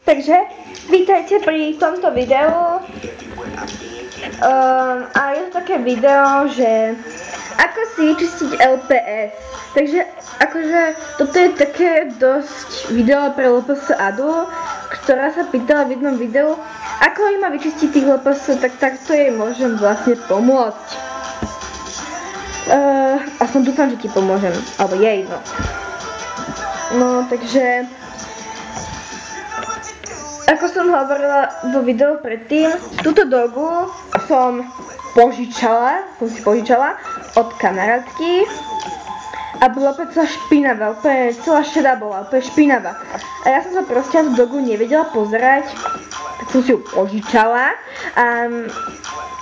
Takže vítajte pri tomto videu. A je to také video, že ako si vyčistiť LPS. Takže akože toto je také dosť video pre LPS Adu, ktorá sa pýtala v jednom videu, ako jej má vyčistiť tých LPS, tak takto jej môžem vlastne pomôcť. Aspoň dúfam, že ti pomôžem, alebo jej, no. No, takže ako som hovorila vo videu predtým, túto dogu som si požičala od kamarátky a bola úplne celá špinavá, úplne celá šedá bola, úplne špinavá. A ja som sa proste na tú dogu nevedela pozerať, tak som si ju požičala a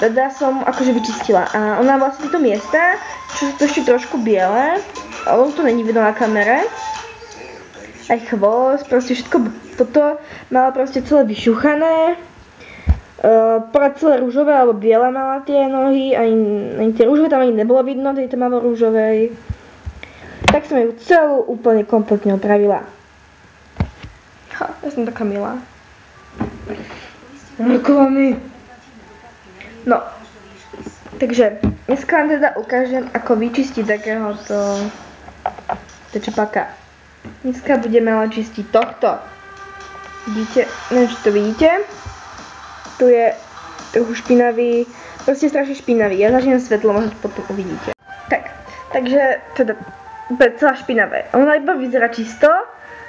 teda som akože vyčistila. A ona vlastne tieto miesta, čo sú to ešte trošku biele, ale to není vidno na kamere, aj chvost, proste všetko toto mala proste celé vyšuchané, celé rúžové alebo biele mala tie nohy, ani tie rúžové tam ani nebolo vidno, tej malo rúžovej. Tak som ju celú úplne kompletne opravila. Ja som taká milá. Reklamy. No, takže dneska vám teda ukážem, ako vyčistiť takéhoto tečopaka. Dneska budeme ale čistiť tohto. Vidíte, neviem, či to vidíte. Tu je trochu špinavý, proste strašne špinavý. Ja zažím svetlo, možno to potom uvidíte. Takže teda úplne celá špinavé. Ona iba vyzerá čisto,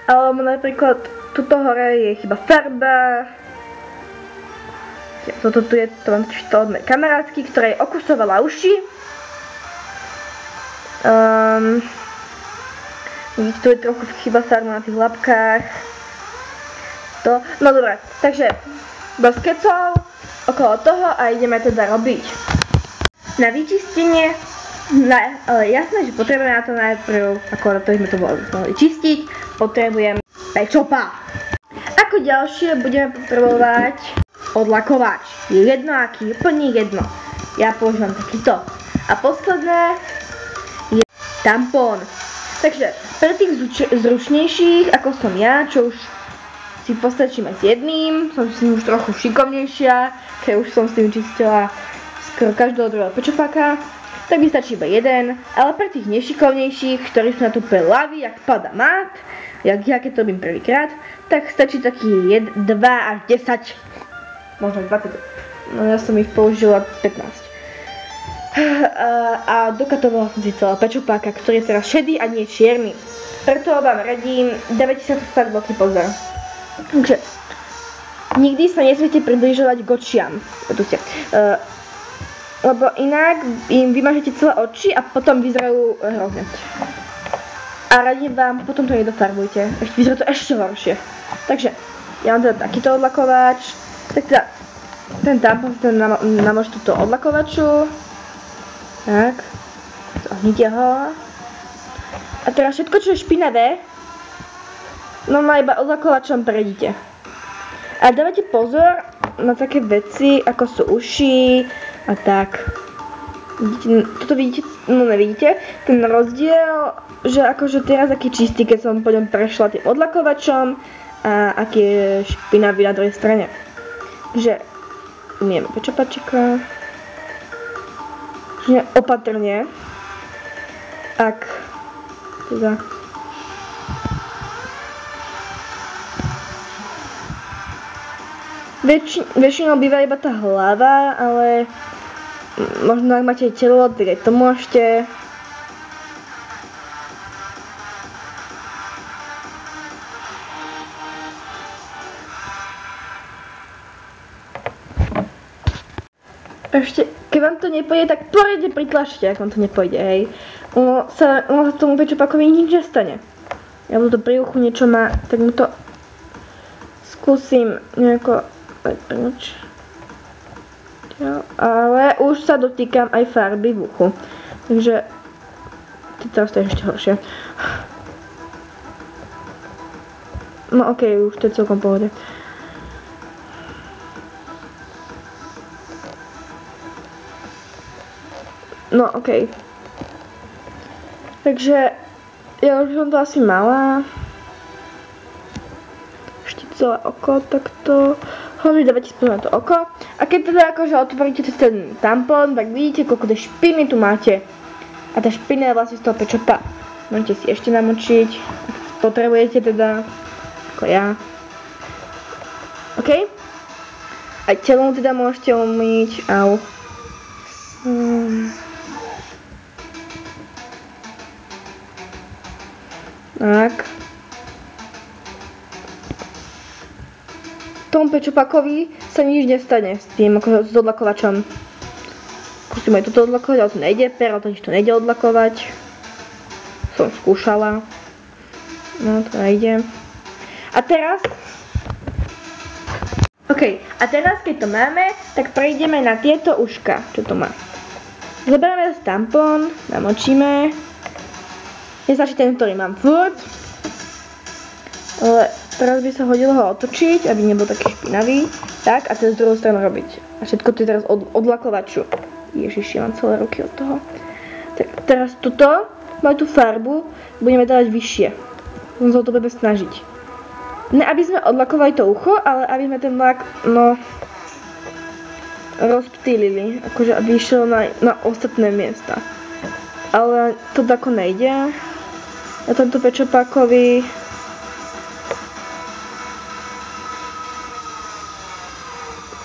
ale napríklad tuto hore je chyba farba. Toto tu je, to mám to od mojej kamarátky, ktorá jej okusovala uši. Vidíte, tu je trochu chyba farba na tých labkách. No dobré, takže bez kecov okolo toho a ideme teda robiť. Na vyčistenie, ale jasné, že potrebujeme na to najprv, ako na to sme to mohli čistiť, potrebujem pečopa. Ako ďalšie budeme potrebovať odlakovač. Je jedno aký, úplne jedno. Ja používam takýto. A posledné je tampón. Takže pre tých zručnejších, ako som ja, čo už si postačím aj s jedným, som s ním už trochu šikovnejšia, keď už som s tým čistila skoro každého druhého pečopaka, tak mi stačí iba jeden, ale pre tých nešikovnejších, ktorí sú na to úplne ľaví, jak pada mát, jak ja keď to robím prvýkrát, tak stačí taký 2 až 10, možno 20, no ja som ich použila 15. A dokatovala som si celá pečopáka, ktorý je teraz šedý a nie čierny. Preto vám radím, dávajte sa tu fakt veľký pozor. Takže nikdy sa nesmiete približovať k očiam, lebo inak im vymažete celé oči a potom vyzerajú hrozne. A radím vám, potom to nedofarbujte, vyzerá to ešte horšie. Takže ja mám teda takýto odlakovač, tak teda ten tampon namožte túto odlakovaču, tak, zahnite ho. A teraz všetko, čo je špinavé, no iba odlakovačom prejdite. A dávajte pozor na také veci, ako sú uši a tak. Vidíte, toto vidíte, no nevidíte, ten rozdiel, že akože teraz aký čistý, keď som po ňom prešla tým odlakovačom a aký je špinavý na druhej strane. Takže umieme pečopačika. Opatrne. Ak teda väčšinou býva iba tá hlava, ale možno ak máte telo, tak aj to môžete. Ešte, keď vám to nepôjde, tak poriadne pritlačte, ak vám to nepôjde, hej. Ono sa tomu pečopakovi nič nestane. Ja tu pri uchu niečo má, tak mu to skúsim nejako preč. Ale už sa dotýkam aj farby v uchu. Takže teraz to je ešte horšie. No okej, už to je celkom pohode. No okej. Takže ja už som to asi mala. Ešte celé oko, takto. Hlavne dávate spolu na to oko. A keď teda akože otvoríte ten tampón, tak vidíte, koľko tej špiny tu máte. A tá špina je vlastne z toho pečopa. Môžete si ešte namočiť, ak potrebujete teda, ako ja. OK? Aj telo teda môžete umyť, au. Tak. Tomu pečopakovi sa nič nestane s tým, ako s odlakovačom. Skúsim aj toto odlakovať, ale to nejde, pero to nič to nejde odlakovať. Som skúšala. No, to nejde. A teraz... OK, a teraz keď to máme, tak prejdeme na tieto uška, čo to má. Zoberieme tampón, namočíme. Nestačí ten, ktorý mám furt. Ale teraz by sa hodilo ho otočiť, aby nebol taký špinavý. Tak, a teraz druhú stranu robiť. A všetko to je teraz odlakovaču. Ježiši, mám celé ruky od toho. Tak, teraz tuto, máme tú farbu, budeme dávať vyššie. Budeme sa o to budeme snažiť. Ne, aby sme odlakovali to ucho, ale aby sme ten lak, no, rozptýlili. Akože, aby išiel na ostatné miesta. Ale to tako nejde. Na tomto pečopákovi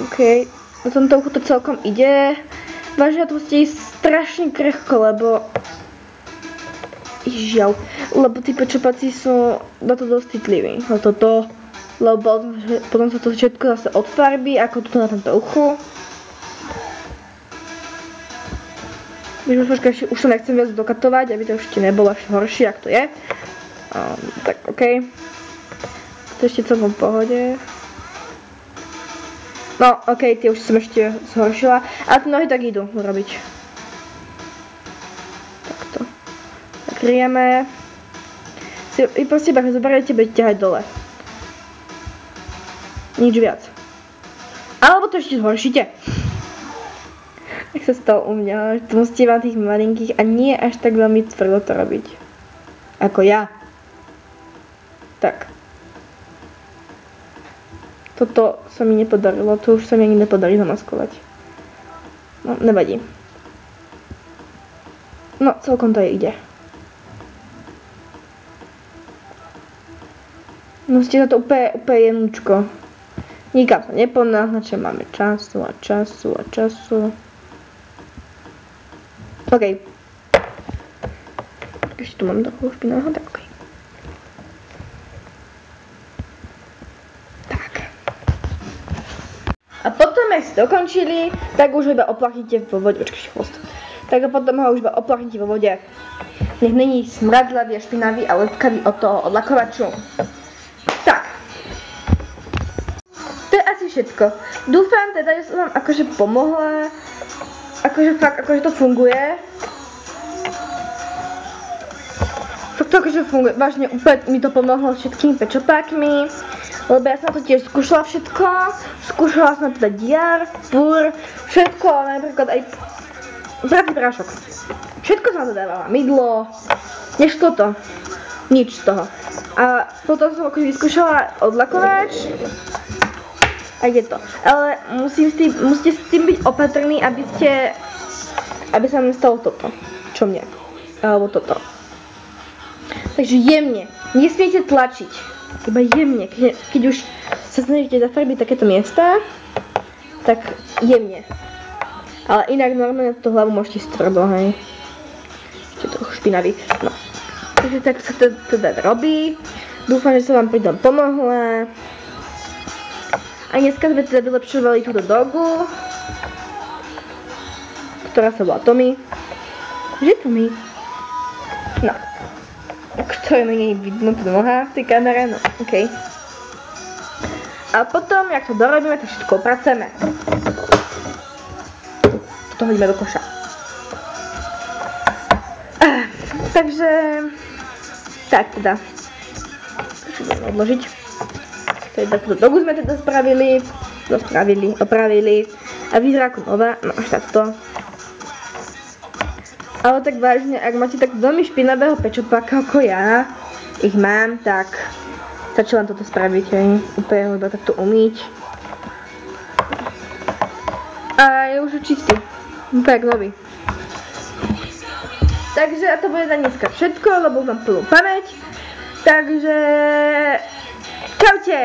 OK, na tomto uchu to celkom ide. Vážne to musíte ísť strašne krehko, lebo žiaľ, lebo tí pečopáci sú na to dosť citliví. Na toto, lebo potom sa to všetko zase odfarbí, ako toto na tomto uchu. Už to nechcem viac dokatovať, aby to ešte nebolo ešte horšie, ako to je. Tak OK. To ešte celkom v pohode. No, OK, tie už som ešte zhoršila. A tie nohy tak idú robiť. Takto. Zakrieme. Vy proste iba zoberiete, budete ťahať dole. Nič viac. Alebo to ešte zhoršíte. Tak sa stalo u mňa, to musíte mať tých malinkých a nie až tak veľmi tvrdo to robiť. Ako ja. Tak. Toto sa mi nepodarilo, to už sa mi ani nepodarí zamaskovať. No, nevadí. No, celkom to ide. Musíte za to úplne jemnúčko. Nikam sa neponáhľať, máme času a času a času. OK. Ešte tu mám toho špinavého, tak OK. Tak. A potom, ak ste dokončili, tak už ho iba oplachnite vo vode. Počkaj, chvost. Tak a potom ho už iba oplachnite vo vode. Nech není smradlavý a špinavý a lepkavý od toho odlakovaču. Tak. To je asi všetko. Dúfam teda, že som vám akože pomohla. Akože fakt, akože to funguje. Fakt to akože funguje, vážne úplne mi to pomohlo všetkými pečopákmi. Lebo ja som to tiež skúšala všetko. Skúšala som teda diar, púr, všetko, napríklad aj prací prášok. Všetko som to dávala, mydlo, nešlo to. Nič z toho. A potom som akože vyskúšala odlakovač. A je to. Ale musíte s tým byť opatrní, aby sa mi stalo toto. Čo mne. Alebo toto. Takže jemne. Nesmiete tlačiť. Iba jemne. Keď už sa snažíte zafarbiť takéto miesta, tak jemne. Ale inak normálne tú hlavu môžete stvrdo, hej. Ešte trochu špinavý. No. Takže tak sa to teda robí. Dúfam, že sa vám pri tom pomohla. A dneska sme teda vylepšovali túto dogu, ktorá sa volá Tommy. Že Tommy? No. Ktoré mi nie je vidno tu noha v tej kamere, no okej. A potom, jak to dorobíme, tak všetko opracujeme. To hodíme do koša. Takže... Tak teda. To budeme odložiť. Takúto dogu sme teda opravili a vyzerá ako nová, no až takto. Ale tak vážne, ak máte tak veľmi špinavého pečopáka ako ja, ich mám, tak Stačí len toto spraviť, hej. Úplne ho iba takto umyť. A je už čistý. Tak nový. Takže a to bude na dneska všetko, lebo mám plnú pamäť. Takže čaute!